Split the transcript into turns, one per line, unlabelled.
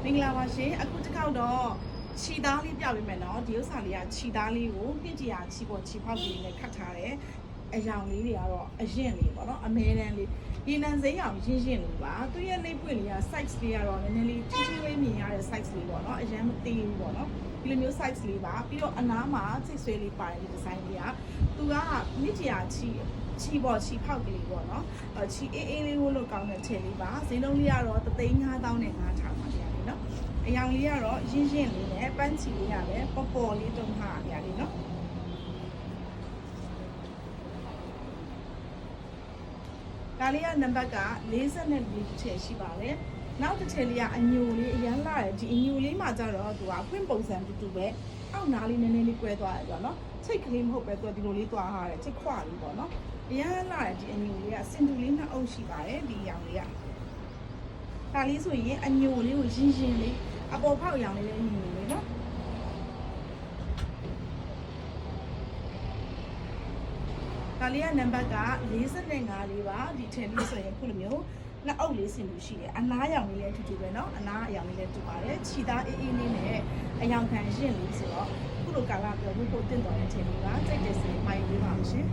မင်္ဂလာပါရှင်အခုတစ်ခေါက်တော့ခြီသားလေးပြပေးမယ်နော်ဒီဥစ္စာလေးကခြီသားလေးကိုနှစ်ကြရာခြီပေါ်ခြီဖောက်လေးနဲ့ခတ်ထားတယ်အယောင်လေးတွေကတော့အရင်လေးပေါ့နော်အမဲတန်းလေးရေနံစိမ်းအောင်ရင်းရင်းလေးပါသူရဲ့လိပ်ပွင့်လေးက size လေးကတော့နည်းနည်းလေးချင်းချင်းလေးမြင်ရတဲ့ size လေးပေါ့နော်အရင်မသေးဘူးပေါ့နော်ဒီလိုမျိုး size လေးပါပြီးတော့အနားမှာစိတ်ဆွဲလေးပါတယ်ဒီ design လေးကသူကနှစ်ကြရာခြီပေါ်ခြီဖောက်ကလေးပေါ့နော်ခြီအေးလေးလို့ကောင်းတဲ့ထည်လေးပါဈေးလုံးလေးကတော့3,500နဲ့5ထောင်ပါတရားလေးနော်အယောင်လေးကတော့ရင်းရင်းလေးနဲ့ပန်းချီလေးရပဲပေါ်ပေါ်လေးတုံးထားရလေးနော်ဒါလေးကနံပါတ်က44ထည့်ရှိပါတယ်နောက်တစ်ထည့်လေးကအညိုလေးအရန်လာတယ်ဒီအညိုလေးမှာကျတော့သူကအဖွင့်ပုံစံတူပဲအောက်နားလေးနည်းနည်းလေးကွဲသွားတယ်ပေါ့နော်ချိတ်ကလေးမဟုတ်ပဲသူဒီလိုလေးသွားထားတယ်ချိတ်ခွလေးပေါ့နော်အရန်လာတယ်ဒီအညိုလေးကစင်တူလေးနှစ်အုပ်ရှိပါတယ်ဒီအယောင်လေးကဒါလေးဆိုရင်အညိုလေးကိုရင်းရင်းလေးအပေါ်ဖောက်ရောင်လေးလည်းညိုလေးနော်ဒါလေးကနံပါတ်က45လေးပါဒီထင်လေးဆိုရင်ခုလိုမျိုးလက်အုပ်လေးဆင်လို့ရှိတယ်အနားရောင်လေးလည်းအတူတူပဲเนาะအနားအရောင်လေးလည်းတူပါတယ်ခြိသားအေးအေးလေးနဲ့အယောင်ခံရင့်လေးဆိုတော့ခုလိုကာလပြောဖို့တင့်တော်တဲ့ထင်လေးပါစိတ်တည်းစင်မိုင်းလေးပါရှင်